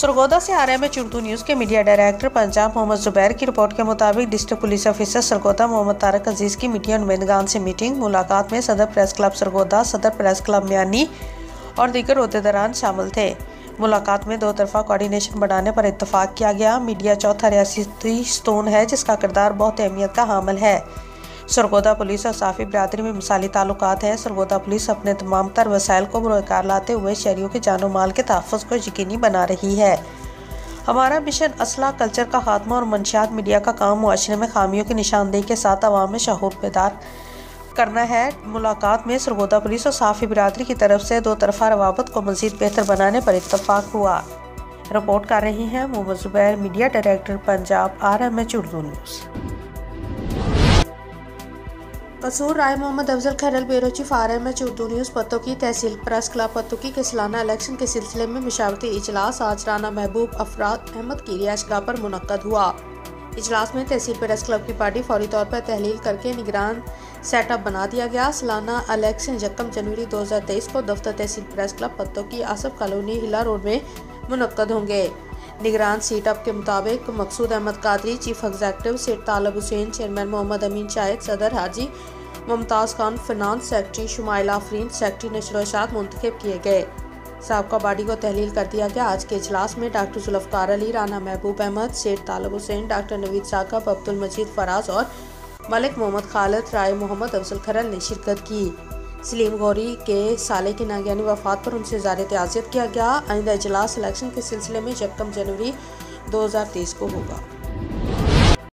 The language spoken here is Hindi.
सरगोदा से RMH उर्दू न्यूज़ के मीडिया डायरेक्टर पंजाब मोहम्मद जुबैर की रिपोर्ट के मुताबिक district police officer Sargodha Mohammad Tariq Aziz की मीडिया नुमाइंदगान से मीटिंग मुलाकात में सदर प्रेस क्लब सरगोदा, सदर प्रेस क्लब म्यानी और दीगर अहदेदारान शामिल थे। मुलाकात में दो तरफा कोऑर्डिनेशन बढ़ाने पर इत्तफाक किया गया। मीडिया चौथा रियासती स्तून है जिसका किरदार बहुत अहमियत का हामिल है। सरगोदा पुलिस और साफ़ी बिरादरी में मिसाली ताल्लुकात हैं। सरगोदा पुलिस अपने तमाम तर वसाइल को बरोकार लाते हुए शहरियों के जानो माल के तहफ़्फ़ुज़ को यकीनी बना रही है। हमारा मिशन असला कल्चर का खात्मा और मंशियात मीडिया का काम मुआशरे में खामियों की निशानदेही के साथ अवाम में शऊर बेदार करना है। मुलाकात में सरगोदा पुलिस और साफ़ी बिरादरी की तरफ से दो तरफा रवाबत को मज़ीद बेहतर बनाने पर इत्तफाक हुआ। रिपोर्ट कर रही हैं Mohammad Zubair, media director Punjab, RMH Urdu news. Kasur Rai Mohammad Afzal Khairal bureau chief RMH Urdu news. Pattoki Tehsil press club Pattoki के सालाना इलेक्शन के सिलसिले में मशावरती इजलास आज राना महबूब अफराद अहमद की रिहाइशगाह पर मुनक्कद हुआ। इजलास में तहसील प्रेस क्लब की पार्टी फौरी तौर पर तहलील करके निगरान सेटअप बना दिया गया। सालाना इलेक्शन 1 जनवरी 2023 को दफ्तर Tehsil press club Pattoki Asif colony Hila road में मुनक्कद होंगे। निगरान सीटअप के मुताबिक Maqsood Ahmed Qadri chief executive, Seth Talib Hussain chairman, Mohammad Amin Shahid सदर, Haji Mumtaz Khan finance secretary, Shumail Afreen secretary नशर व इशाअत मुंतखब किए गए। साबका बॉडी को तहलील कर दिया गया। आज के इजलास में डॉक्टर जुल्फ़कार अली, राना महबूब अहमद, सेठ तालब हुसैन, डॉक्टर नवीद साकब, अब्दुल मजीद फराज और मलिक मोहम्मद खालिद राय मोहम्मद अफजल खैरल ने शिरकत की। सलीम गौरी के साले की नागयानी वफात पर उनसे ज़ारे तआज़ियत किया गया। आइंदा इजलास इलेक्शन के सिलसिले में 1 जनवरी 2023 को होगा।